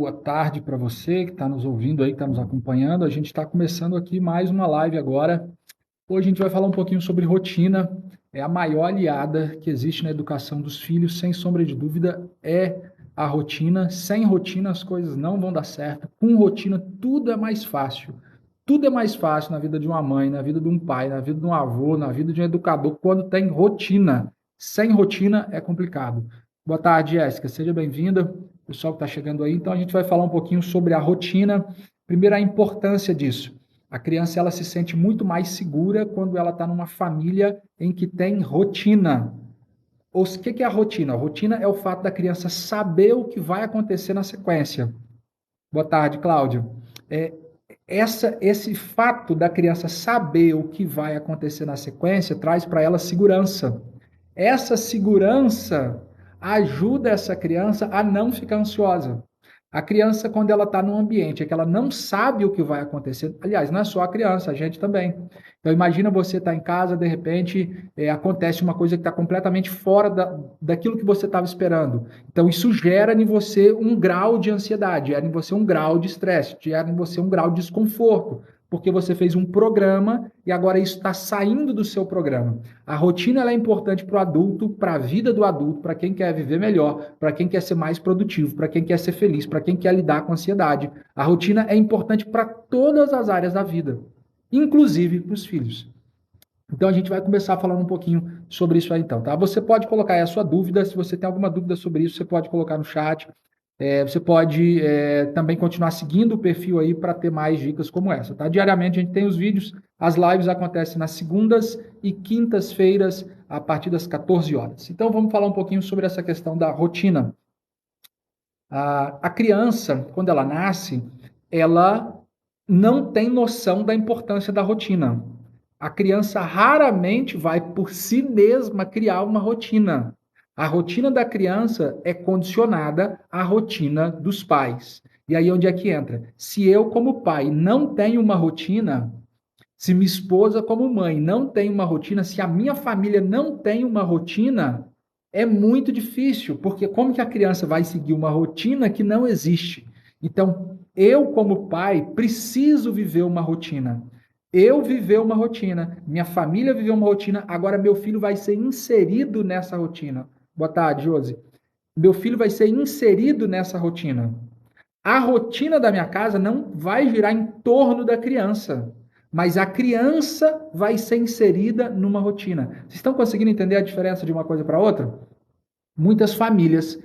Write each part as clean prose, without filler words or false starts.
boa tarde para você que está nos ouvindo aí, que está nos acompanhando. A gente está começando aqui mais uma live agora. Hoje a gente vai falar um pouquinho sobre rotina. É a maior aliada que existe na educação dos filhos, sem sombra de dúvida, é a rotina. Sem rotina as coisas não vão dar certo. Com rotina tudo é mais fácil. Tudo é mais fácil na vida de uma mãe, na vida de um pai, na vida de um avô, na vida de um educador, quando tem rotina. Sem rotina é complicado. Boa tarde, Jéssica. Seja bem-vinda. Pessoal que está chegando aí. Então, a gente vai falar um pouquinho sobre a rotina. Primeiro, a importância disso. A criança ela se sente muito mais segura quando ela está numa família em que tem rotina. O que é a rotina? A rotina é o fato da criança saber o que vai acontecer na sequência. Boa tarde, Cláudio. É, esse fato da criança saber o que vai acontecer na sequência traz para ela segurança. Essa segurança ajuda essa criança a não ficar ansiosa. A criança, quando ela está num ambiente que ela não sabe o que vai acontecer, aliás, não é só a criança, a gente também. Então, imagina você estar em casa, de repente, acontece uma coisa que está completamente fora daquilo que você estava esperando. Então, isso gera em você um grau de ansiedade, gera em você um grau de estresse, gera em você um grau de desconforto, porque você fez um programa e agora isso está saindo do seu programa. A rotina ela é importante para o adulto, para a vida do adulto, para quem quer viver melhor, para quem quer ser mais produtivo, para quem quer ser feliz, para quem quer lidar com a ansiedade. A rotina é importante para todas as áreas da vida, inclusive para os filhos. Então a gente vai começar falando um pouquinho sobre isso aí então, tá? Você pode colocar aí a sua dúvida, se você tem alguma dúvida sobre isso, você pode colocar no chat. Você pode também continuar seguindo o perfil aí para ter mais dicas como essa, tá? Diariamente a gente tem os vídeos, as lives acontecem nas segundas e quintas-feiras, a partir das 14 horas. Então vamos falar um pouquinho sobre essa questão da rotina. A criança, quando ela nasce, ela não tem noção da importância da rotina. A criança raramente vai por si mesma criar uma rotina. A rotina da criança é condicionada à rotina dos pais. E aí onde é que entra? Se eu, como pai, não tenho uma rotina, se minha esposa, como mãe, não tem uma rotina, se a minha família não tem uma rotina, é muito difícil, porque como que a criança vai seguir uma rotina que não existe? Então, eu, como pai, preciso viver uma rotina. Eu viver uma rotina, minha família viveu uma rotina, agora meu filho vai ser inserido nessa rotina. Boa tarde, Josi. Meu filho vai ser inserido nessa rotina. A rotina da minha casa não vai girar em torno da criança, mas a criança vai ser inserida numa rotina. Vocês estão conseguindo entender a diferença de uma coisa para outra? Muitas famílias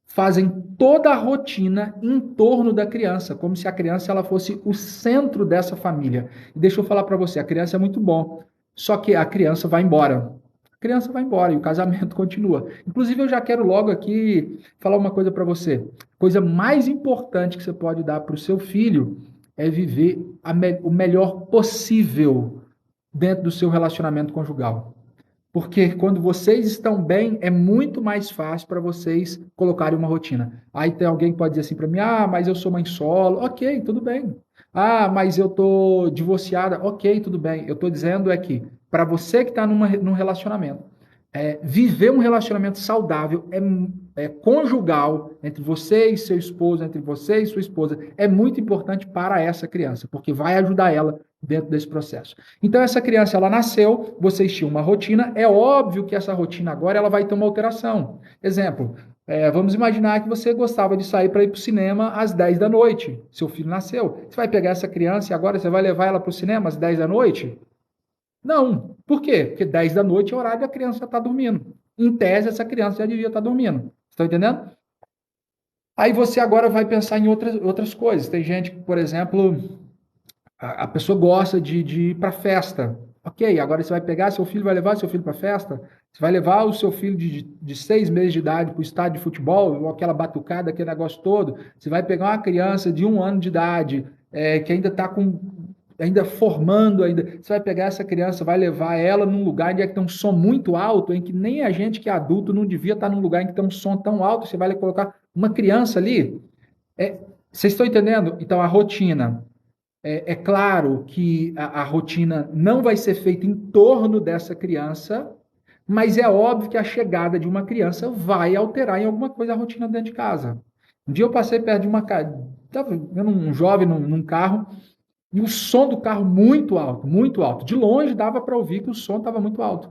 fazem toda a rotina em torno da criança, como se a criança ela fosse o centro dessa família. E deixa eu falar para você, a criança é muito bom, só que a criança vai embora. A criança vai embora e o casamento continua. Inclusive, eu já quero logo aqui falar uma coisa para você. A coisa mais importante que você pode dar para o seu filho é viver o melhor possível dentro do seu relacionamento conjugal. Porque quando vocês estão bem, é muito mais fácil para vocês colocarem uma rotina. Aí tem alguém que pode dizer assim para mim: ah, mas eu sou mãe solo. Ok, tudo bem. Ah, mas eu tô divorciada. Ok, tudo bem. Eu estou dizendo é que para você que está num relacionamento, viver um relacionamento saudável conjugal entre você e seu esposo, entre você e sua esposa, é muito importante para essa criança, porque vai ajudar ela dentro desse processo. Então essa criança ela nasceu, vocês tinham uma rotina, é óbvio que essa rotina agora ela vai ter uma alteração. Exemplo, vamos imaginar que você gostava de sair para ir para o cinema às 10 da noite. Seu filho nasceu. Você vai pegar essa criança e agora você vai levar ela para o cinema às 10 da noite? Não. Por quê? Porque 10 da noite é o horário da criança estar dormindo. Em tese, essa criança já devia estar dormindo. Estão entendendo? Aí você agora vai pensar em outras coisas. Tem gente que, por exemplo, a pessoa gosta de ir para festa. Ok, agora você vai pegar, seu filho vai levar seu filho para festa, você vai levar o seu filho de 6 meses de idade para o estádio de futebol, ou aquela batucada, aquele negócio todo. Você vai pegar uma criança de 1 ano de idade, que ainda está ainda formando, você vai pegar essa criança, vai levar ela num lugar onde é que tem um som muito alto, em que nem a gente que é adulto não devia estar num lugar em que tem um som tão alto, você vai colocar uma criança ali. Vocês estão entendendo? Então, a rotina. É claro que a rotina não vai ser feita em torno dessa criança, mas é óbvio que a chegada de uma criança vai alterar em alguma coisa a rotina dentro de casa. Um dia eu passei perto de uma casa, estava vendo um jovem num carro, e o som do carro muito alto, muito alto. De longe dava para ouvir que o som estava muito alto.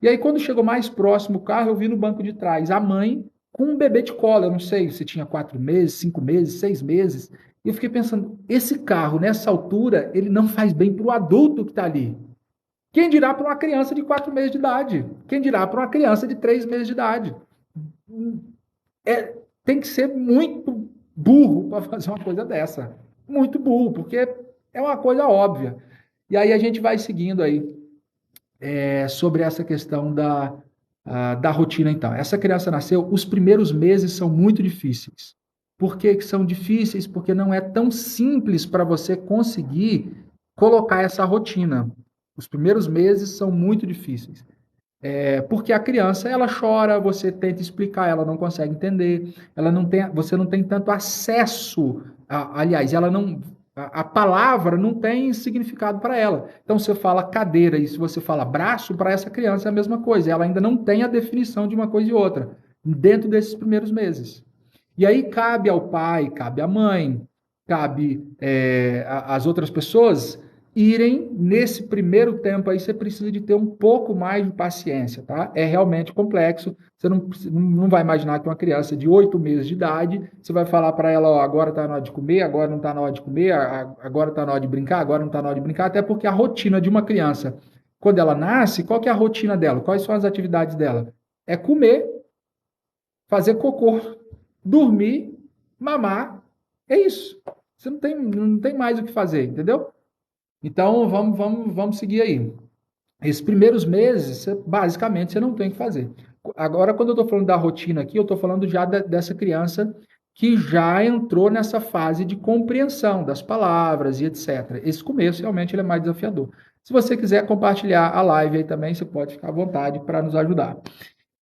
E aí, quando chegou mais próximo o carro, eu vi no banco de trás a mãe com um bebê de colo. Eu não sei se tinha 4 meses, 5 meses, 6 meses. E eu fiquei pensando, esse carro, nessa altura, ele não faz bem para o adulto que está ali. Quem dirá para uma criança de 4 meses de idade? Quem dirá para uma criança de 3 meses de idade? É, tem que ser muito burro para fazer uma coisa dessa. Muito burro, porque é uma coisa óbvia. E aí a gente vai seguindo aí sobre essa questão da rotina, então. Essa criança nasceu, os primeiros meses são muito difíceis. Por que são difíceis? Porque não é tão simples para você conseguir colocar essa rotina. Os primeiros meses são muito difíceis. Porque a criança, ela chora, você tenta explicar, ela não consegue entender, ela não tem, você não tem tanto acesso, aliás, ela não, a palavra não tem significado para ela. Então, você fala cadeira e se você fala braço, para essa criança é a mesma coisa, ela ainda não tem a definição de uma coisa e outra, dentro desses primeiros meses. E aí cabe ao pai, cabe à mãe, cabe às outras pessoas irem nesse primeiro tempo aí, você precisa de ter um pouco mais de paciência, tá? É realmente complexo. Você não vai imaginar que uma criança de 8 meses de idade, você vai falar para ela, ó, agora está na hora de comer, agora não está na hora de comer, agora está na hora de brincar, agora não está na hora de brincar, até porque a rotina de uma criança, quando ela nasce, qual que é a rotina dela? Quais são as atividades dela? É comer, fazer cocô, dormir, mamar, é isso. Você não tem mais o que fazer, entendeu? Então, vamos seguir aí. Esses primeiros meses, basicamente, você não tem o que fazer. Agora, quando eu estou falando da rotina aqui, eu estou falando já dessa criança que já entrou nessa fase de compreensão das palavras e etc. Esse começo, realmente, ele é mais desafiador. Se você quiser compartilhar a live aí também, você pode ficar à vontade para nos ajudar.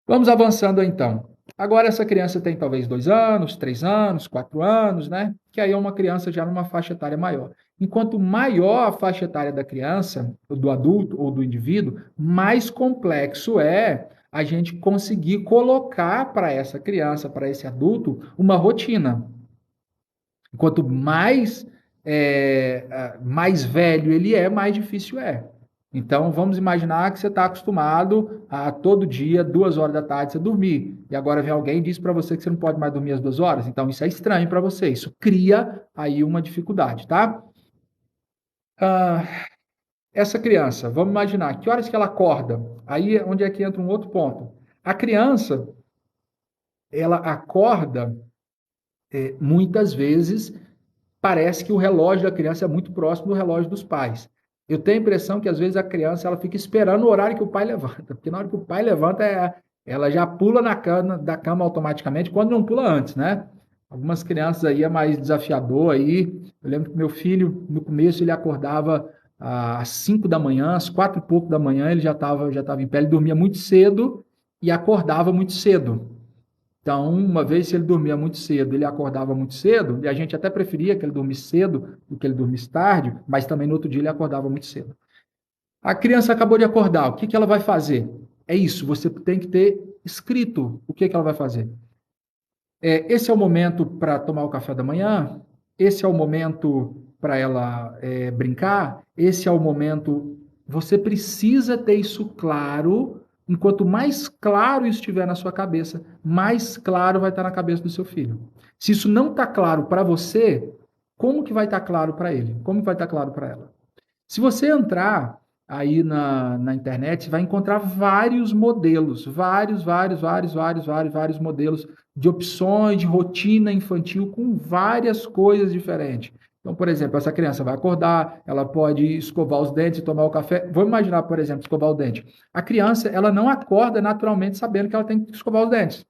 Vamos avançando então. Agora essa criança tem talvez 2 anos, 3 anos, 4 anos, né? Que aí é uma criança já numa faixa etária maior. Enquanto maior a faixa etária da criança, do adulto ou do indivíduo, mais complexo é a gente conseguir colocar para essa criança, para esse adulto, uma rotina. Quanto mais velho ele é, mais difícil é. Então, vamos imaginar que você está acostumado a todo dia, 2 horas da tarde, você dormir. E agora vem alguém e diz para você que você não pode mais dormir às 2 horas. Então, isso é estranho para você. Isso cria aí uma dificuldade, tá? Ah, essa criança, vamos imaginar, que horas que ela acorda? Aí é onde é que entra um outro ponto. A criança, ela acorda muitas vezes parece que o relógio da criança é muito próximo do relógio dos pais. Eu tenho a impressão que às vezes a criança ela fica esperando o horário que o pai levanta, porque na hora que o pai levanta, ela já pula da cama automaticamente, quando não pula antes, né? Algumas crianças aí é mais desafiador aí. Eu lembro que meu filho, no começo, ele acordava às 5 da manhã, às 4 e pouco da manhã, ele já tava em pé, ele dormia muito cedo e acordava muito cedo. Então, uma vez se ele dormia muito cedo, ele acordava muito cedo, e a gente até preferia que ele dormisse cedo do que ele dormisse tarde, mas também no outro dia ele acordava muito cedo. A criança acabou de acordar, o que que ela vai fazer? É isso, você tem que ter escrito o que que ela vai fazer. Esse é o momento para tomar o café da manhã, esse é o momento para ela brincar, esse é o momento. Você precisa ter isso claro. Enquanto mais claro isso estiver na sua cabeça, mais claro vai estar na cabeça do seu filho. Se isso não está claro para você, como que vai estar claro para ele? Como que vai estar claro para ela? Se você entrar aí na internet, você vai encontrar vários modelos, vários modelos de opções de rotina infantil com várias coisas diferentes. Então, por exemplo, essa criança vai acordar, ela pode escovar os dentes e tomar o café. Vou imaginar, por exemplo, escovar o dente. A criança, ela não acorda naturalmente sabendo que ela tem que escovar os dentes.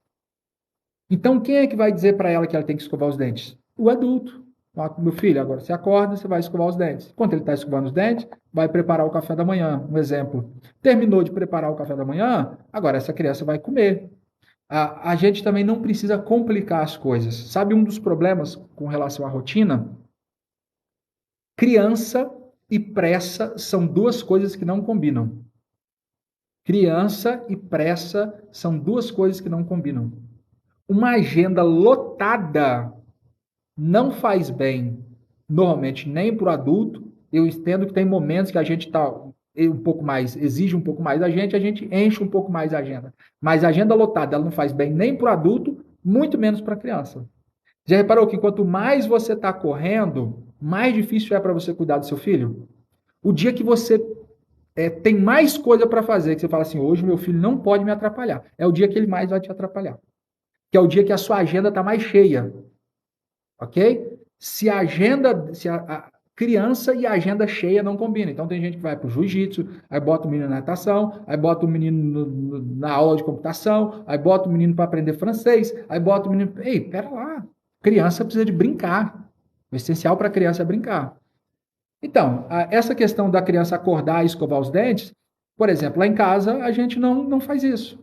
Então, quem é que vai dizer para ela que ela tem que escovar os dentes? O adulto. Meu filho, agora você acorda, você vai escovar os dentes. Enquanto ele está escovando os dentes, vai preparar o café da manhã. Um exemplo. Terminou de preparar o café da manhã, agora essa criança vai comer. A gente também não precisa complicar as coisas. Sabe um dos problemas com relação à rotina? Criança e pressa são duas coisas que não combinam. Criança e pressa são duas coisas que não combinam. Uma agenda lotada não faz bem, normalmente, nem para o adulto. Eu entendo que tem momentos que a gente está um pouco mais, exige um pouco mais da gente, a gente enche um pouco mais a agenda. Mas a agenda lotada, ela não faz bem nem para o adulto, muito menos para a criança. Já reparou que quanto mais você está correndo, mais difícil é para você cuidar do seu filho? O dia que você tem mais coisa para fazer, que você fala assim, hoje meu filho não pode me atrapalhar, é o dia que ele mais vai te atrapalhar. Que é o dia que a sua agenda está mais cheia, ok? Se a criança e a agenda cheia não combinam. Então tem gente que vai para o jiu-jitsu, aí bota o menino na natação, aí bota o menino na aula de computação, aí bota o menino para aprender francês, aí bota o menino... Ei, pera lá, criança precisa de brincar. O essencial para a criança é brincar. Então, essa questão da criança acordar e escovar os dentes, por exemplo, lá em casa a gente não faz isso.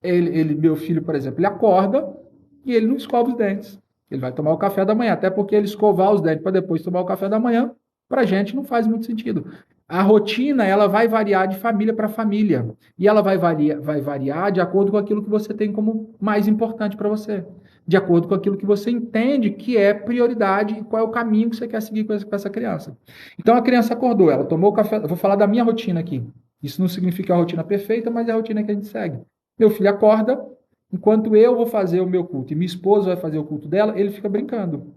Meu filho, por exemplo, ele acorda e ele não escova os dentes. Ele vai tomar o café da manhã, até porque ele escovar os dentes para depois tomar o café da manhã, para a gente não faz muito sentido. A rotina, ela vai variar de família para família. E ela vai variar de acordo com aquilo que você tem como mais importante para você. De acordo com aquilo que você entende que é prioridade e qual é o caminho que você quer seguir com essa criança. Então, a criança acordou, ela tomou o café... Eu vou falar da minha rotina aqui. Isso não significa a rotina perfeita, mas é a rotina que a gente segue. Meu filho acorda, enquanto eu vou fazer o meu culto e minha esposa vai fazer o culto dela, ele fica brincando.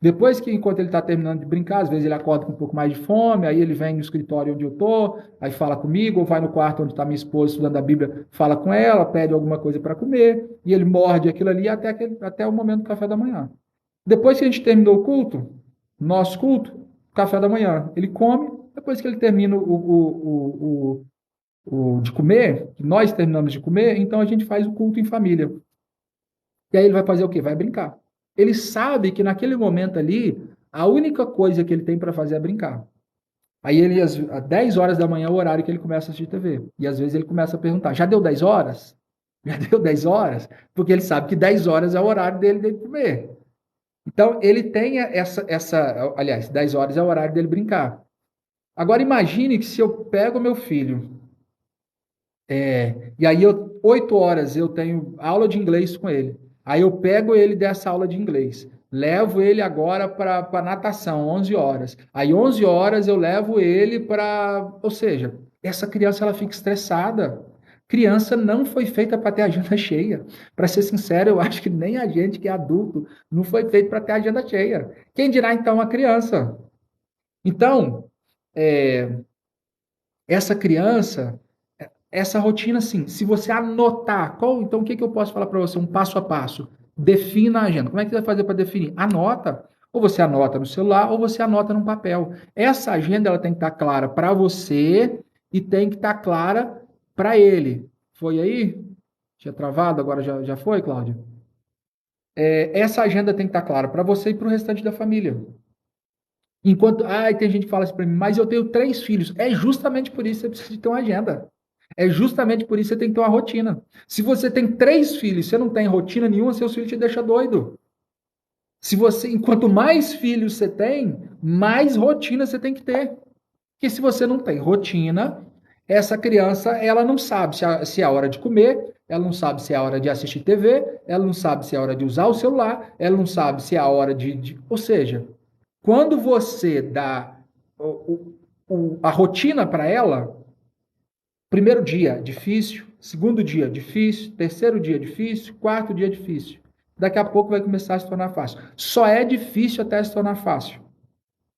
Depois que, enquanto ele está terminando de brincar, às vezes ele acorda com um pouco mais de fome, aí ele vem no escritório onde eu estou, aí fala comigo, ou vai no quarto onde está minha esposa estudando a Bíblia, fala com ela, pede alguma coisa para comer, e ele morde aquilo ali até o momento do café da manhã. Depois que a gente terminou o culto, nosso culto, café da manhã, ele come, depois que ele termina de comer, que nós terminamos de comer, então a gente faz o culto em família. E aí ele vai fazer o quê? Vai brincar. Ele sabe que naquele momento ali, a única coisa que ele tem para fazer é brincar. Aí ele, às 10 horas da manhã, é o horário que ele começa a assistir TV. E às vezes ele começa a perguntar: já deu 10 horas? Já deu 10 horas? Porque ele sabe que 10 horas é o horário dele comer. Então ele tem aliás, 10 horas é o horário dele brincar. Agora imagine que se eu pego meu filho, e aí 8 horas eu tenho aula de inglês com ele. Aí eu pego ele dessa aula de inglês. Levo ele agora para natação, 11 horas. Aí 11 horas eu levo ele para... Ou seja, essa criança ela fica estressada. Criança não foi feita para ter agenda cheia. Para ser sincero, eu acho que nem a gente que é adulto não foi feito para ter agenda cheia. Quem dirá então a criança? Então, essa criança, essa rotina, assim, se você anotar, então o que eu posso falar para você? Um passo a passo. Defina a agenda. Como é que você vai fazer para definir? Anota. Ou você anota no celular, ou você anota num papel. Essa agenda ela tem que estar clara para você e tem que estar clara para ele. Foi aí? Tinha travado, agora já foi, Cláudio? Essa agenda tem que estar clara para você e para o restante da família. Enquanto, tem gente que fala assim para mim, mas eu tenho 3 filhos. É justamente por isso que você precisa de ter uma agenda. É justamente por isso que você tem que ter uma rotina. Se você tem 3 filhos, você não tem rotina nenhuma, seus filhos te deixam doido. Enquanto mais filhos você tem, mais rotina você tem que ter. Porque se você não tem rotina, essa criança, ela não sabe se é a hora de comer, ela não sabe se é a hora de assistir TV, ela não sabe se é a hora de usar o celular, ela não sabe se é a hora Ou seja, quando você dá a rotina para ela, primeiro dia, difícil. Segundo dia, difícil. Terceiro dia, difícil. Quarto dia, difícil. Daqui a pouco vai começar a se tornar fácil. Só é difícil até se tornar fácil.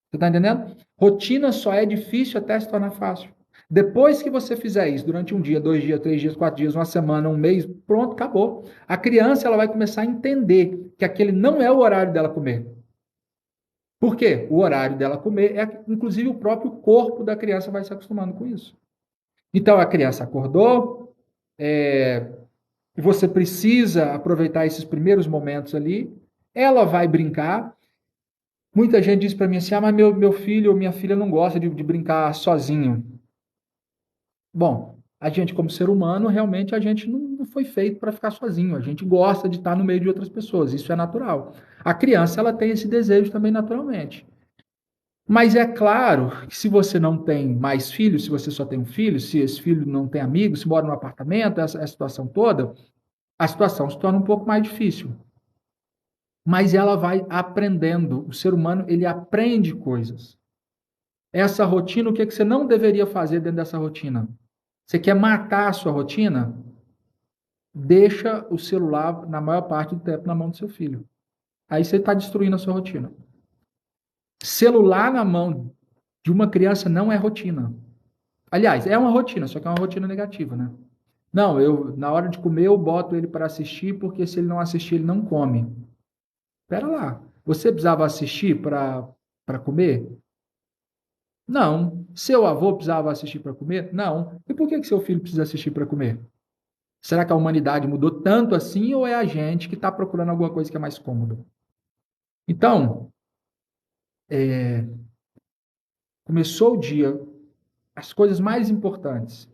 Você está entendendo? Rotina só é difícil até se tornar fácil. Depois que você fizer isso, durante um dia, 2 dias, 3 dias, 4 dias, uma semana, um mês, pronto, acabou. A criança ela vai começar a entender que aquele não é o horário dela comer. Por quê? O horário dela comer inclusive, o próprio corpo da criança vai se acostumando com isso. Então, a criança acordou, você precisa aproveitar esses primeiros momentos ali, ela vai brincar. Muita gente diz para mim assim, mas meu filho ou minha filha não gosta de brincar sozinho. Bom, a gente como ser humano, realmente a gente não foi feito para ficar sozinho, a gente gosta de estar no meio de outras pessoas, isso é natural. A criança, ela tem esse desejo também naturalmente. Mas é claro que se você não tem mais filhos, se você só tem um filho, se esse filho não tem amigos, se mora num apartamento, essa situação toda, a situação se torna um pouco mais difícil. mas ela vai aprendendo. O ser humano, ele aprende coisas. Essa rotina, o que você não deveria fazer dentro dessa rotina? Você quer matar a sua rotina? Deixa o celular, na maior parte do tempo, na mão do seu filho. Aí você está destruindo a sua rotina. Celular na mão de uma criança não é rotina. Aliás, é uma rotina, só que é uma rotina negativa, né? Não, na hora de comer eu boto ele para assistir, porque se ele não assistir, ele não come. Espera lá. Você precisava assistir para comer? Não. Seu avô precisava assistir para comer? Não. E por que seu filho precisa assistir para comer? Será que a humanidade mudou tanto assim ou é a gente que está procurando alguma coisa que é mais cômoda? Então, começou o dia, as coisas mais importantes.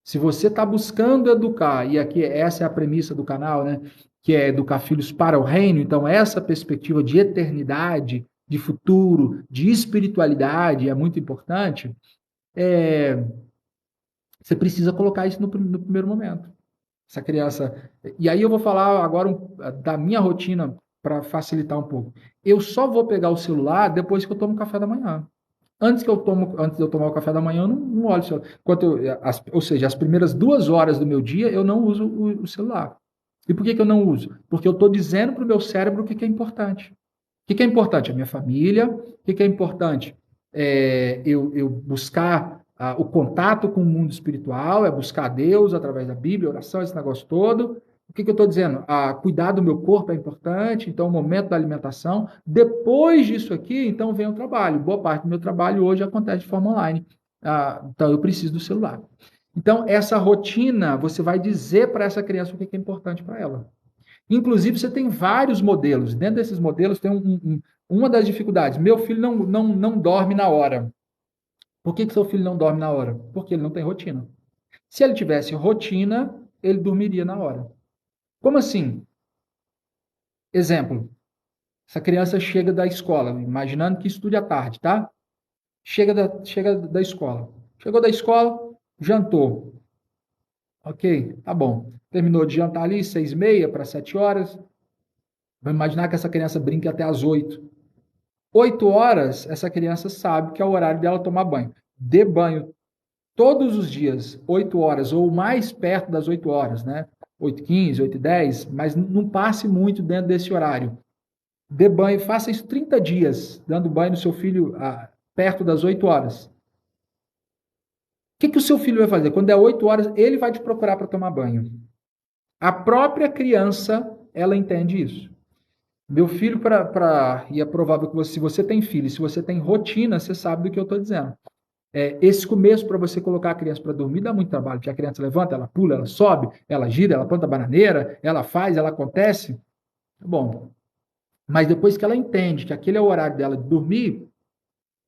Se você está buscando educar, e aqui essa é a premissa do canal, né? Que é educar filhos para o reino, então essa perspectiva de eternidade, de futuro, de espiritualidade é muito importante. Você precisa colocar isso no primeiro momento. Essa criança. E aí eu vou falar agora da minha rotina para facilitar um pouco. Eu só vou pegar o celular depois que eu tomo café da manhã. Antes de eu tomar o café da manhã, eu não olho o celular. Ou seja, as primeiras 2 horas do meu dia, eu não uso o celular. E por que eu não uso? Porque eu estou dizendo para o meu cérebro o que é importante. O que é importante? A minha família. O que é importante? Eu buscar o contato com o mundo espiritual, é buscar Deus através da Bíblia, oração, esse negócio todo. O que eu estou dizendo? Cuidar do meu corpo é importante, então o momento da alimentação. Depois disso aqui, então vem o trabalho. Boa parte do meu trabalho hoje acontece de forma online. Então eu preciso do celular. Então, essa rotina, você vai dizer para essa criança o que é importante para ela. Inclusive, você tem vários modelos. Dentro desses modelos tem uma das dificuldades. Meu filho não dorme na hora. Por que seu filho não dorme na hora? Porque ele não tem rotina. Se ele tivesse rotina, ele dormiria na hora. Como assim? Exemplo. Essa criança chega da escola, imaginando que estude à tarde, tá? Chega da escola. Chegou da escola, jantou. Ok, tá bom. Terminou de jantar ali, 6h30 para 7 horas. Vamos imaginar que essa criança brinque até as 8. 8 horas, essa criança sabe que é o horário dela tomar banho. Dê banho todos os dias, 8 horas, ou mais perto das 8 horas, né? 8h15, 8h10, mas não passe muito dentro desse horário. Dê banho, faça isso 30 dias, dando banho no seu filho perto das 8 horas. O que o seu filho vai fazer? Quando é 8 horas, ele vai te procurar para tomar banho. A própria criança, ela entende isso. Meu filho, e é provável que se você tem filho, se você tem rotina, você sabe do que eu estou dizendo. Esse começo para você colocar a criança para dormir dá muito trabalho, porque a criança levanta, ela pula, ela sobe, ela gira, ela planta bananeira, ela faz, ela acontece. Tá bom. Mas depois que ela entende que aquele é o horário dela de dormir,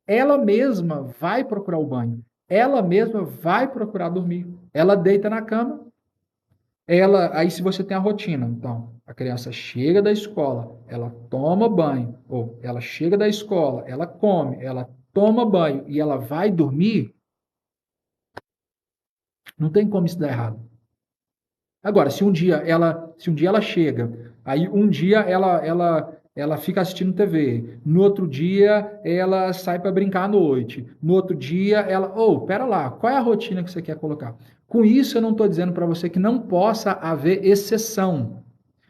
ela mesma vai procurar o banho. Ela mesma vai procurar dormir. Ela deita na cama. Aí se você tem a rotina, então, a criança chega da escola, ela toma banho, ou ela chega da escola, ela come, ela toma banho e ela vai dormir, não tem como isso dar errado. Agora, se um dia ela chega, aí um dia ela fica assistindo TV, no outro dia ela sai para brincar à noite, no outro dia pera lá, qual é a rotina que você quer colocar? Com isso eu não estou dizendo para você que não possa haver exceção,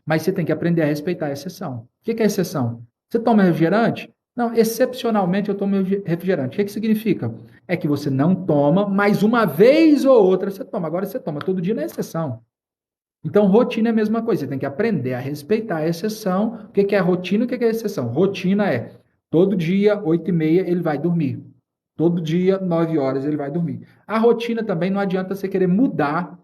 mas você tem que aprender a respeitar a exceção. O que é exceção? Você toma refrigerante? Não, excepcionalmente eu tomo refrigerante. O que significa? É que você não toma, mas uma vez ou outra você toma. Agora você toma todo dia na exceção. Então, rotina é a mesma coisa. Você tem que aprender a respeitar a exceção. O que é rotina e o que é exceção? Rotina é todo dia, 8h30, ele vai dormir. Todo dia, 9 horas, ele vai dormir. A rotina também não adianta você querer mudar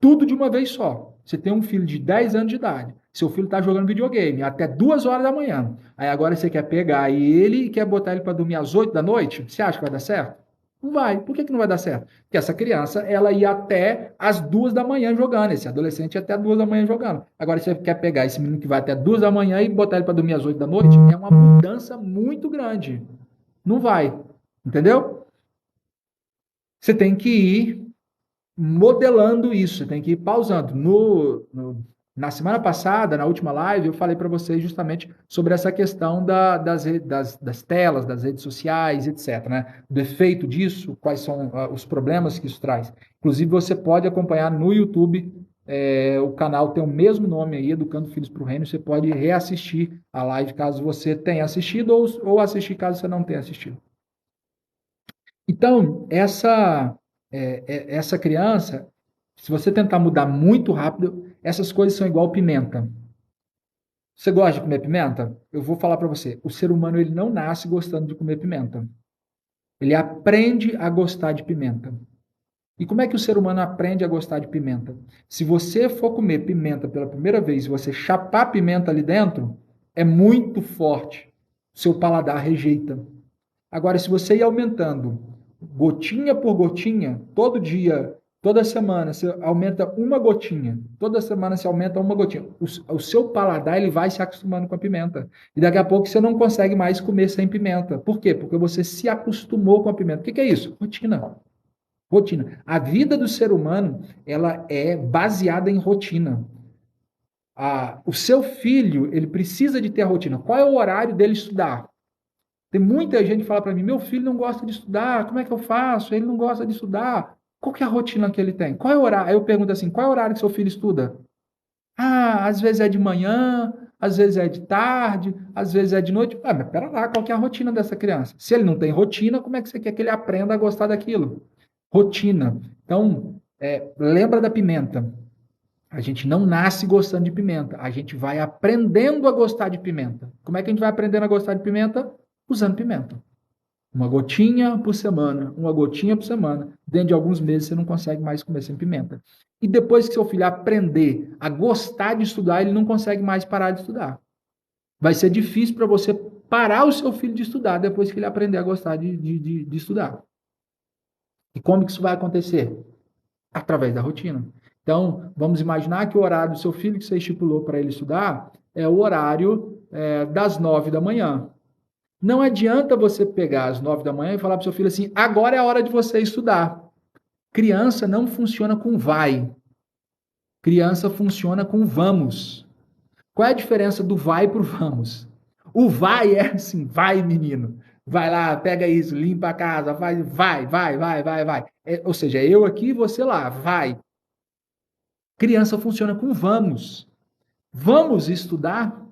tudo de uma vez só. Você tem um filho de 10 anos de idade. Seu filho está jogando videogame até 2 horas da manhã. Aí agora você quer pegar ele e quer botar ele para dormir às 8 da noite? Você acha que vai dar certo? Não vai. Por que não vai dar certo? Porque essa criança, ela ia até as 2 da manhã jogando. Esse adolescente ia até as 2 da manhã jogando. Agora você quer pegar esse menino que vai até 2 da manhã e botar ele para dormir às 8 da noite? É uma mudança muito grande. Não vai. Entendeu? Você tem que ir modelando isso, você tem que ir pausando. Na semana passada, na última live, eu falei para vocês justamente sobre essa questão das telas, das redes sociais, etc. Né? Do efeito disso, quais são os problemas que isso traz. Inclusive, você pode acompanhar no YouTube, o canal tem o mesmo nome aí, Educando Filhos para o Reino. Você pode reassistir a live caso você tenha assistido ou assistir caso você não tenha assistido. Então, essa criança, se você tentar mudar muito rápido, essas coisas são igual pimenta. Você gosta de comer pimenta? Eu vou falar para você. O ser humano ele não nasce gostando de comer pimenta. Ele aprende a gostar de pimenta. E como é que o ser humano aprende a gostar de pimenta? Se você for comer pimenta pela primeira vez e você chapar pimenta ali dentro, é muito forte. Seu paladar rejeita. Agora, se você ir aumentando gotinha por gotinha, todo dia, toda semana, você aumenta uma gotinha, toda semana você aumenta uma gotinha, o seu paladar ele vai se acostumando com a pimenta. E daqui a pouco você não consegue mais comer sem pimenta. Por quê? Porque você se acostumou com a pimenta. O que é isso? Rotina. Rotina. A vida do ser humano ela é baseada em rotina. O seu filho ele precisa de ter a rotina. Qual é o horário dele estudar? Tem muita gente que fala para mim, meu filho não gosta de estudar, como é que eu faço? Ele não gosta de estudar. Qual que é a rotina que ele tem? Qual é o horário? Aí eu pergunto assim, qual é o horário que seu filho estuda? Ah, às vezes é de manhã, às vezes é de tarde, às vezes é de noite. Ah, mas pera lá, qual que é a rotina dessa criança? Se ele não tem rotina, como é que você quer que ele aprenda a gostar daquilo? Rotina. Então, lembra da pimenta. A gente não nasce gostando de pimenta, a gente vai aprendendo a gostar de pimenta. Como é que a gente vai aprendendo a gostar de pimenta? Usando pimenta. Uma gotinha por semana, uma gotinha por semana. Dentro de alguns meses você não consegue mais comer sem pimenta. E depois que seu filho aprender a gostar de estudar, ele não consegue mais parar de estudar. Vai ser difícil para você parar o seu filho de estudar depois que ele aprender a gostar de estudar. E como que isso vai acontecer? Através da rotina. Então, vamos imaginar que o horário do seu filho que você estipulou para ele estudar é o horário das 9 da manhã. Não adianta você pegar às 9 da manhã e falar para o seu filho assim, agora é a hora de você estudar. Criança não funciona com vai. Criança funciona com vamos. Qual é a diferença do vai para o vamos? O vai é assim, vai menino, vai lá, pega isso, limpa a casa, vai. Ou seja, eu aqui, você lá, vai. Criança funciona com vamos. Vamos estudar?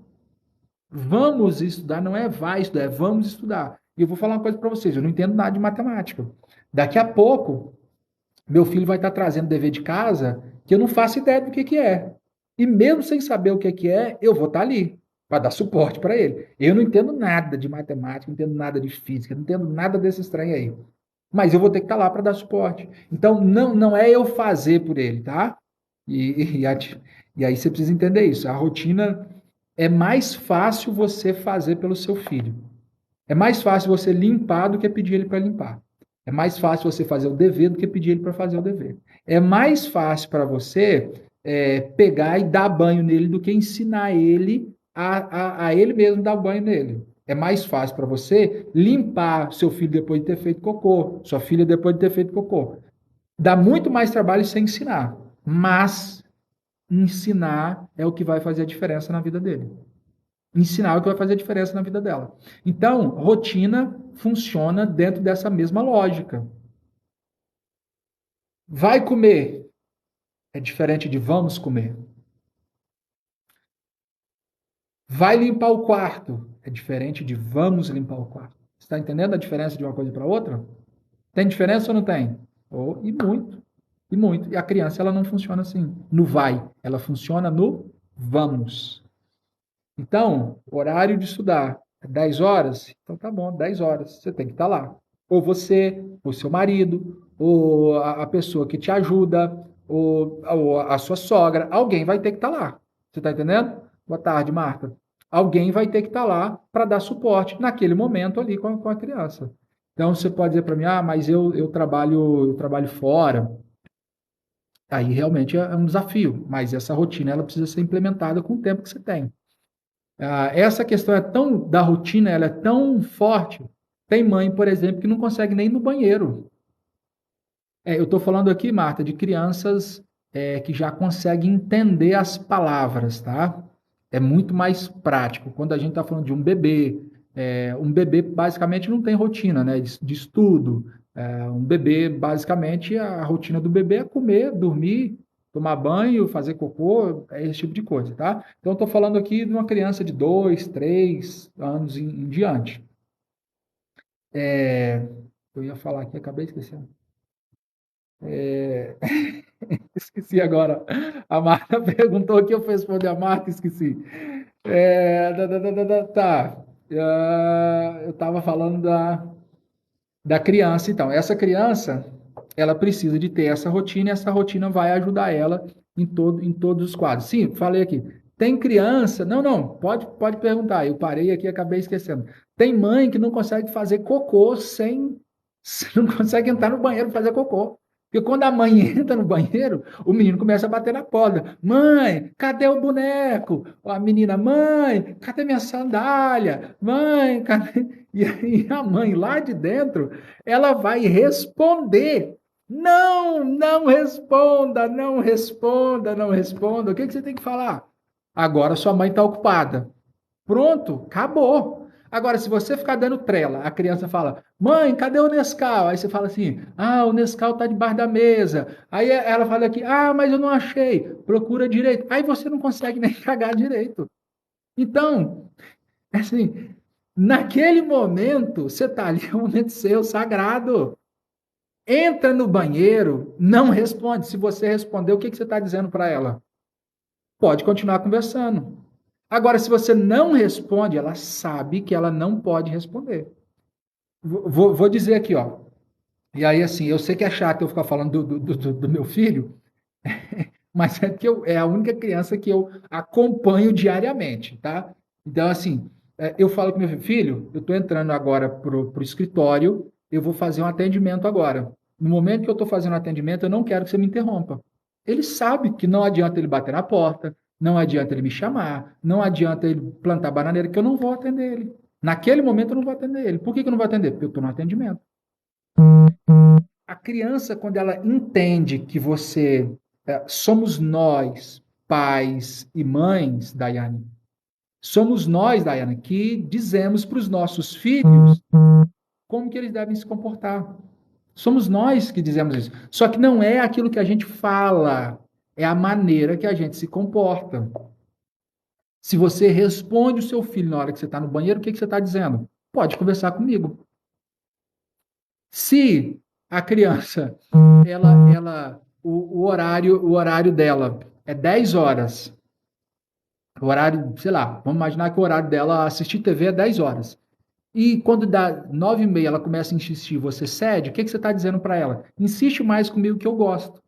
Vamos estudar, não é vai estudar, é vamos estudar. E eu vou falar uma coisa para vocês, eu não entendo nada de matemática. Daqui a pouco, meu filho vai estar trazendo dever de casa que eu não faço ideia do que é. E mesmo sem saber o que é, eu vou estar ali para dar suporte para ele. Eu não entendo nada de matemática, não entendo nada de física, não entendo nada desse estranho aí. Mas eu vou ter que estar lá para dar suporte. Então, não é eu fazer por ele, tá? E aí você precisa entender isso. A rotina é mais fácil você fazer pelo seu filho. É mais fácil você limpar do que pedir ele para limpar. É mais fácil você fazer o dever do que pedir ele para fazer o dever. É mais fácil para você pegar e dar banho nele do que ensinar ele a ele mesmo dar banho nele. É mais fácil para você limpar seu filho depois de ter feito cocô, sua filha depois de ter feito cocô. Dá muito mais trabalho sem ensinar, mas ensinar é o que vai fazer a diferença na vida dele. Ensinar é o que vai fazer a diferença na vida dela. Então, rotina funciona dentro dessa mesma lógica. Vai comer é diferente de vamos comer. Vai limpar o quarto é diferente de vamos limpar o quarto. Você está entendendo a diferença de uma coisa para outra? Tem diferença ou não tem? E muito. E muito. E a criança ela não funciona assim, no vai. Ela funciona no vamos. Então, horário de estudar é 10 horas? Então tá bom, 10 horas. Você tem que estar lá. Ou você, ou seu marido, ou a pessoa que te ajuda, ou a sua sogra. Alguém vai ter que estar lá. Você está entendendo? Boa tarde, Marta. Alguém vai ter que estar lá para dar suporte naquele momento ali com a criança. Então você pode dizer para mim, mas eu trabalho fora. Aí realmente é um desafio, mas essa rotina ela precisa ser implementada com o tempo que você tem. Essa questão da rotina, ela é tão forte. Tem mãe, por exemplo, que não consegue nem ir no banheiro. Eu estou falando aqui, Marta, de crianças que já consegue entender as palavras, tá? É muito mais prático. Quando a gente está falando de um bebê basicamente não tem rotina, né? De estudo. Um bebê, basicamente, a rotina do bebê é comer, dormir, tomar banho, fazer cocô, é esse tipo de coisa, tá? Então, estou falando aqui de uma criança de 2, 3 anos em diante. Eu ia falar aqui, acabei esquecendo. Esqueci agora. A Marta perguntou aqui, eu fui responder a Marta, esqueci. Tá. Eu estava falando da criança, então. Essa criança, ela precisa de ter essa rotina e essa rotina vai ajudar ela em todos os quadros. Sim, falei aqui. Tem criança. Não, não, pode perguntar. Eu parei aqui e acabei esquecendo. Tem mãe que não consegue fazer cocô sem. Não consegue entrar no banheiro para fazer cocô. Porque quando a mãe entra no banheiro, o menino começa a bater na porta. Mãe, cadê o boneco? A menina, mãe, cadê minha sandália? Mãe, cadê? E aí a mãe lá de dentro, ela vai responder. Não, não responda, não responda, não responda. O que você tem que falar? Agora sua mãe está ocupada. Pronto, acabou. Agora, se você ficar dando trela, a criança fala: Mãe, cadê o Nescau? Aí você fala assim: Ah, o Nescau tá debaixo da mesa. Aí ela fala aqui: Ah, mas eu não achei. Procura direito. Aí você não consegue nem cagar direito. Então, assim, naquele momento, você tá ali, é um momento seu, sagrado. Entra no banheiro, não responde. Se você responder, o que você está dizendo para ela? Pode continuar conversando. Agora, se você não responde, ela sabe que ela não pode responder. Vou dizer aqui, ó. E aí, assim, eu sei que é chato eu ficar falando do meu filho, mas é que é a única criança que eu acompanho diariamente, tá? Então, assim, eu falo com meu filho, eu estou entrando agora pro escritório, eu vou fazer um atendimento agora. No momento que eu estou fazendo o atendimento, eu não quero que você me interrompa. Ele sabe que não adianta ele bater na porta, não adianta ele me chamar, não adianta ele plantar bananeira, que eu não vou atender ele. Naquele momento eu não vou atender ele. Por que eu não vou atender? Porque eu estou no atendimento. A criança, quando ela entende que somos nós, pais e mães, Daiane, somos nós, Daiane, que dizemos para os nossos filhos como que eles devem se comportar. Somos nós que dizemos isso. Só que não é aquilo que a gente fala, é a maneira que a gente se comporta. Se você responde o seu filho na hora que você está no banheiro, o que você está dizendo? Pode conversar comigo. Se a criança, o horário dela é 10 horas, o horário, sei lá, vamos imaginar que o horário dela assistir TV é 10 horas. E quando dá 9h30 ela começa a insistir, você cede, o que você está dizendo para ela? Insiste mais comigo que eu gosto.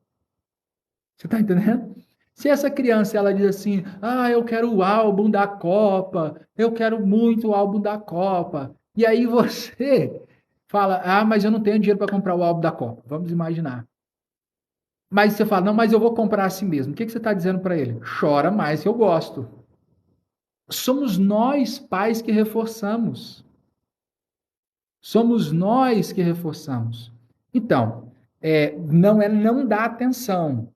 Você está entendendo? Se essa criança ela diz assim, eu quero o álbum da Copa, eu quero muito o álbum da Copa, e aí você fala, mas eu não tenho dinheiro para comprar o álbum da Copa. Vamos imaginar. Mas você fala, não, mas eu vou comprar assim mesmo. O que você está dizendo para ele? Chora mais que eu gosto. Somos nós, pais, que reforçamos. Somos nós que reforçamos. Então, não é não dar atenção.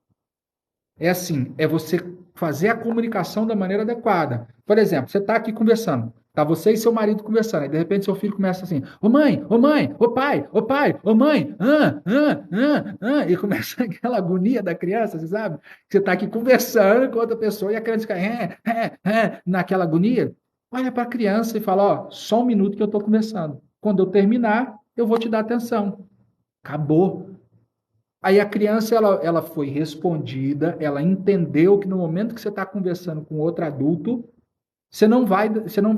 É assim, é você fazer a comunicação da maneira adequada. Por exemplo, você está aqui conversando, tá você e seu marido conversando, aí de repente seu filho começa assim, ô mãe, ô pai, ô mãe, e começa aquela agonia da criança, você sabe? Você está aqui conversando com outra pessoa e a criança fica naquela agonia. Olha para a criança e fala, ó, só um minuto que eu estou conversando. Quando eu terminar, eu vou te dar atenção. Acabou. Aí a criança ela foi respondida, ela entendeu que no momento que você está conversando com outro adulto, você não vai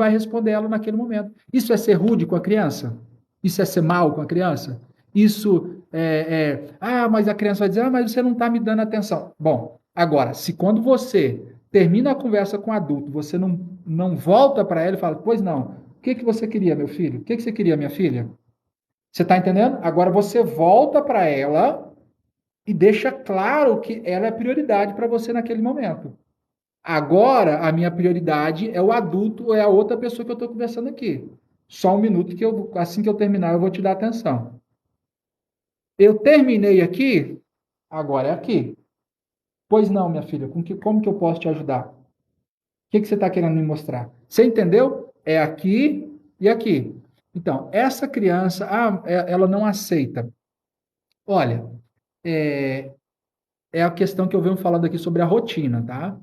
responder ela naquele momento. Isso é ser rude com a criança? Isso é ser mal com a criança? Isso mas a criança vai dizer, mas você não está me dando atenção. Bom, agora, se quando você termina a conversa com o adulto, você não volta para ela e fala, pois não, o que você queria, meu filho? O que você queria, minha filha? Você está entendendo? Agora você volta para ela e deixa claro que ela é prioridade para você naquele momento. Agora, a minha prioridade é o adulto ou é a outra pessoa que eu estou conversando aqui. Só um minuto que assim que eu terminar, eu vou te dar atenção. Eu terminei aqui, agora é aqui. Pois não, minha filha, como que eu posso te ajudar? O que você está querendo me mostrar? Você entendeu? É aqui e aqui. Então, essa criança, ela não aceita. Olha, é, é a questão que eu venho falando aqui sobre a rotina, tá?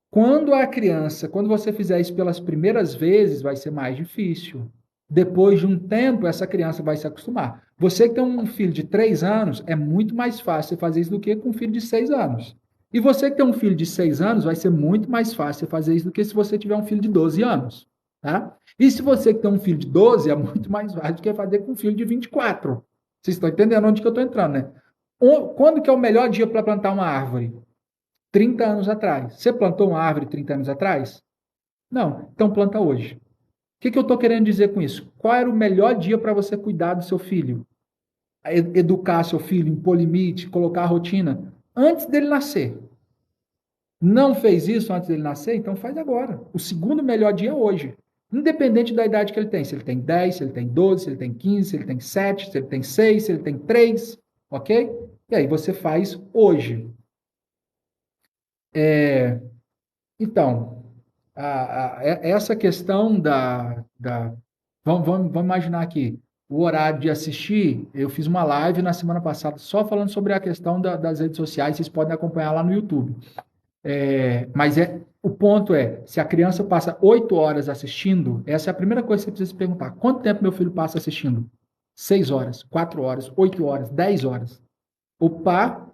Quando você fizer isso pelas primeiras vezes, vai ser mais difícil. Depois de um tempo, essa criança vai se acostumar. Você que tem um filho de 3 anos, é muito mais fácil você fazer isso do que com um filho de 6 anos. E você que tem um filho de 6 anos, vai ser muito mais fácil você fazer isso do que se você tiver um filho de 12 anos. Tá? E se você que tem um filho de 12, é muito mais fácil do que fazer com um filho de 24. Vocês estão entendendo onde que eu estou entrando, né? Quando que é o melhor dia para plantar uma árvore? 30 anos atrás. Você plantou uma árvore 30 anos atrás? Não, então planta hoje. O que eu estou querendo dizer com isso? Qual era o melhor dia para você cuidar do seu filho? Educar seu filho, impor limite, colocar a rotina antes dele nascer. Não fez isso antes dele nascer? Então faz agora. O segundo melhor dia é hoje. Independente da idade que ele tem. Se ele tem 10, se ele tem 12, se ele tem 15, se ele tem 7, se ele tem 6, se ele tem 3, ok? E aí você faz hoje. Então, essa questão vamos imaginar aqui, o horário de assistir, eu fiz uma live na semana passada só falando sobre a questão das redes sociais, vocês podem acompanhar lá no YouTube. Mas o ponto é, se a criança passa 8 horas assistindo, essa é a primeira coisa que você precisa se perguntar. Quanto tempo meu filho passa assistindo? 6 horas, 4 horas, 8 horas, 10 horas. Opa,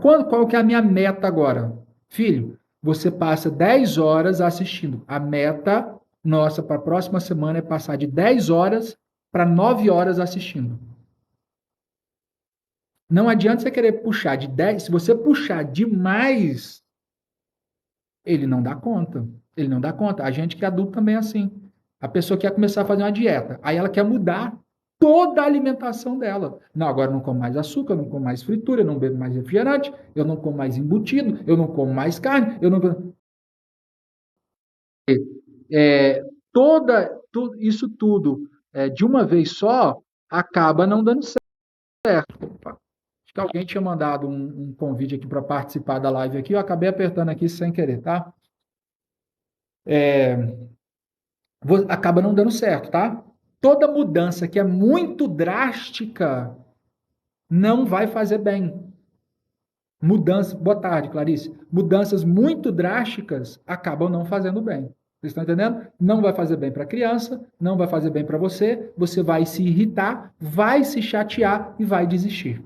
qual que é a minha meta agora? Filho, você passa 10 horas assistindo. A meta nossa para a próxima semana é passar de 10 horas para 9 horas assistindo. Não adianta você querer puxar de 10. Se você puxar demais, ele não dá conta. Ele não dá conta. A gente que é adulto também é assim. A pessoa quer começar a fazer uma dieta. Aí ela quer mudar toda a alimentação dela. Não, agora eu não como mais açúcar, eu não como mais fritura, eu não bebo mais refrigerante, eu não como mais embutido, eu não como mais carne, eu não. É, isso tudo de uma vez só acaba não dando certo. Opa, acho que alguém tinha mandado um convite aqui para participar da live aqui, eu acabei apertando aqui sem querer, tá? Acaba não dando certo, tá? Toda mudança que é muito drástica não vai fazer bem. Boa tarde, Clarice. Mudanças muito drásticas acabam não fazendo bem. Vocês estão entendendo? Não vai fazer bem para a criança, não vai fazer bem para você, você vai se irritar, vai se chatear e vai desistir.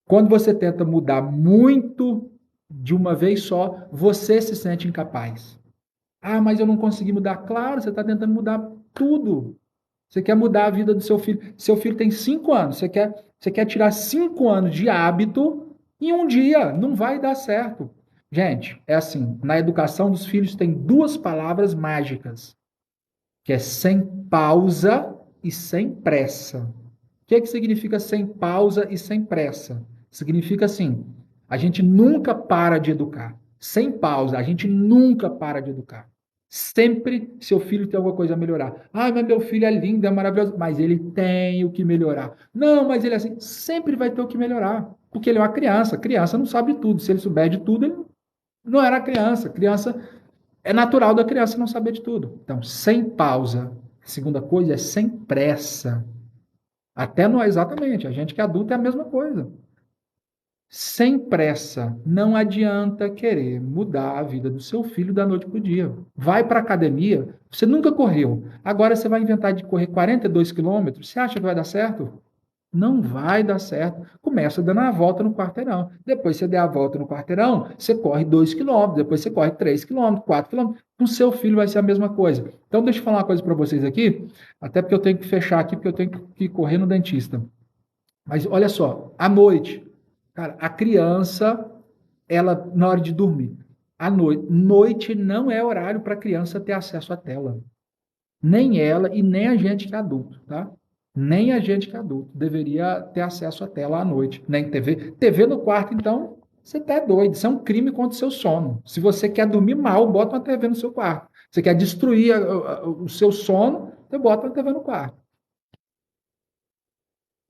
Quando você tenta mudar muito de uma vez só, você se sente incapaz. Ah, mas eu não consegui mudar. Claro, você está tentando mudar tudo. Você quer mudar a vida do seu filho. Seu filho tem 5 anos. Você quer tirar 5 anos de hábito em um dia. Não vai dar certo. Gente, é assim: na educação dos filhos tem duas palavras mágicas, que é sem pausa e sem pressa. O que significa sem pausa e sem pressa? Significa assim: a gente nunca para de educar. Sem pausa, a gente nunca para de educar. Sempre seu filho tem alguma coisa a melhorar. Ah, mas meu filho é lindo, é maravilhoso. Mas ele tem o que melhorar. Não, mas ele é assim. Sempre vai ter o que melhorar. Porque ele é uma criança. Criança não sabe de tudo. Se ele souber de tudo, ele não era criança. Criança é natural da criança não saber de tudo. Então, sem pausa. A segunda coisa é sem pressa. Até nós, exatamente. A gente que é adulto é a mesma coisa. Sem pressa, não adianta querer mudar a vida do seu filho da noite para o dia. Vai para a academia, você nunca correu. Agora você vai inventar de correr 42 quilômetros. Você acha que vai dar certo? Não vai dar certo. Começa dando a volta no quarteirão. Depois você der a volta no quarteirão, você corre 2 quilômetros. Depois você corre 3 quilômetros, 4 quilômetros. Com o seu filho vai ser a mesma coisa. Então, deixa eu falar uma coisa para vocês aqui, até porque eu tenho que fechar aqui, porque eu tenho que correr no dentista. Mas olha só, à noite, cara, a criança, ela, na hora de dormir, à noite não é horário para a criança ter acesso à tela. Nem ela e nem a gente que é adulto, tá? Nem a gente que é adulto deveria ter acesso à tela à noite, nem TV. TV no quarto, então, você tá doido. Isso é um crime contra o seu sono. Se você quer dormir mal, bota uma TV no seu quarto. Você quer destruir o seu sono, você bota uma TV no quarto.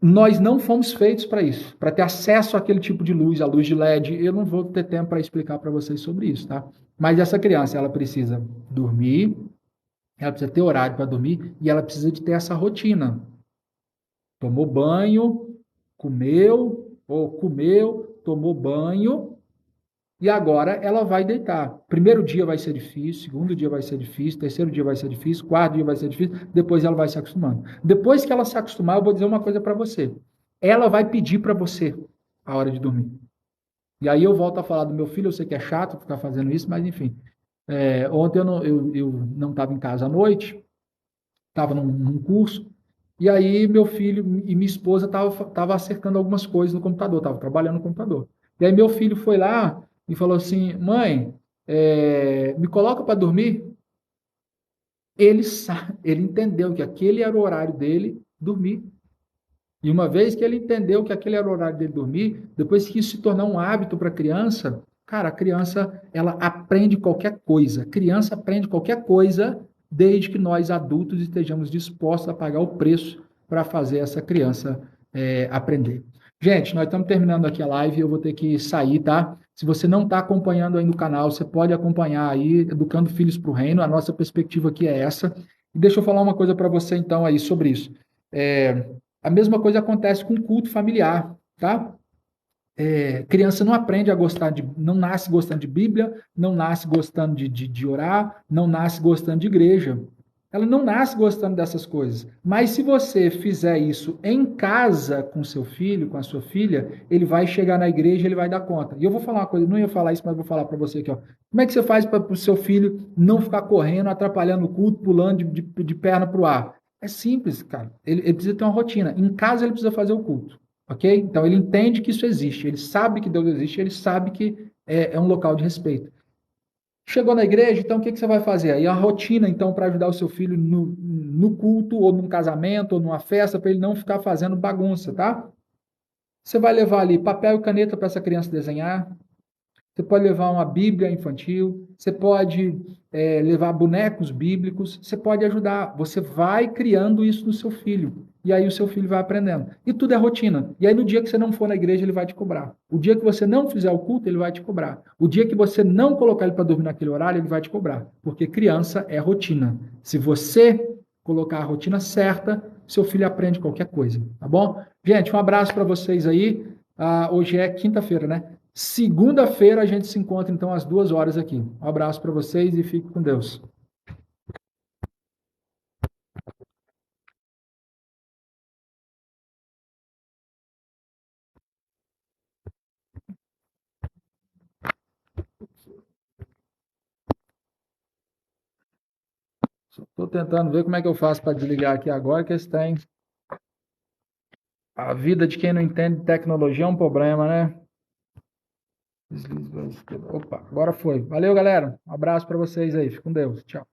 Nós não fomos feitos para isso, para ter acesso àquele tipo de luz, a luz de LED. Eu não vou ter tempo para explicar para vocês sobre isso, tá? Mas essa criança, ela precisa dormir, ela precisa ter horário para dormir e ela precisa de ter essa rotina. Tomou banho, comeu, tomou banho, e agora ela vai deitar. Primeiro dia vai ser difícil, segundo dia vai ser difícil, terceiro dia vai ser difícil, quarto dia vai ser difícil, depois ela vai se acostumando. Depois que ela se acostumar, eu vou dizer uma coisa para você. Ela vai pedir para você a hora de dormir. E aí eu volto a falar do meu filho, eu sei que é chato ficar fazendo isso, mas enfim. Ontem eu não estava em casa à noite, estava num curso, e aí meu filho e minha esposa estavam acertando algumas coisas no computador, estavam trabalhando no computador. E aí meu filho foi lá e falou assim, mãe, me coloca para dormir? Ele entendeu que aquele era o horário dele dormir. E uma vez que ele entendeu que aquele era o horário dele dormir, depois que isso se tornar um hábito para a criança, cara, a criança, ela aprende qualquer coisa. A criança aprende qualquer coisa desde que nós adultos estejamos dispostos a pagar o preço para fazer essa criança aprender. Gente, nós estamos terminando aqui a live, eu vou ter que sair, tá? Se você não está acompanhando aí no canal, você pode acompanhar aí, Educando Filhos para o Reino. A nossa perspectiva aqui é essa. E deixa eu falar uma coisa para você, então, aí sobre isso. A mesma coisa acontece com o culto familiar, tá? Criança não aprende a gostar não nasce gostando de Bíblia, não nasce gostando de orar, não nasce gostando de igreja. Ela não nasce gostando dessas coisas. Mas se você fizer isso em casa com seu filho, com a sua filha, ele vai chegar na igreja, ele vai dar conta. E eu vou falar uma coisa, não ia falar isso, mas vou falar para você aqui, ó. Como é que você faz para o seu filho não ficar correndo, atrapalhando o culto, pulando de perna para o ar? É simples, cara. Ele precisa ter uma rotina. Em casa ele precisa fazer o culto, ok? Então ele entende que isso existe, ele sabe que Deus existe, ele sabe que é um local de respeito. Chegou na igreja, então o que você vai fazer? Aí a rotina, então, para ajudar o seu filho no culto, ou num casamento, ou numa festa, para ele não ficar fazendo bagunça, tá? Você vai levar ali papel e caneta para essa criança desenhar. Você pode levar uma Bíblia infantil. Você pode levar bonecos bíblicos. Você pode ajudar. Você vai criando isso no seu filho. E aí o seu filho vai aprendendo. E tudo é rotina. E aí no dia que você não for na igreja, ele vai te cobrar. O dia que você não fizer o culto, ele vai te cobrar. O dia que você não colocar ele para dormir naquele horário, ele vai te cobrar. Porque criança é rotina. Se você colocar a rotina certa, seu filho aprende qualquer coisa. Tá bom? Gente, um abraço para vocês aí. Hoje é quinta-feira, né? Segunda-feira a gente se encontra, então, às 2 horas aqui. Um abraço para vocês e fique com Deus. Estou tentando ver como é que eu faço para desligar aqui agora, que esse tem. A vida de quem não entende tecnologia é um problema, né? Opa, agora foi. Valeu, galera. Um abraço para vocês aí. Fique com Deus. Tchau.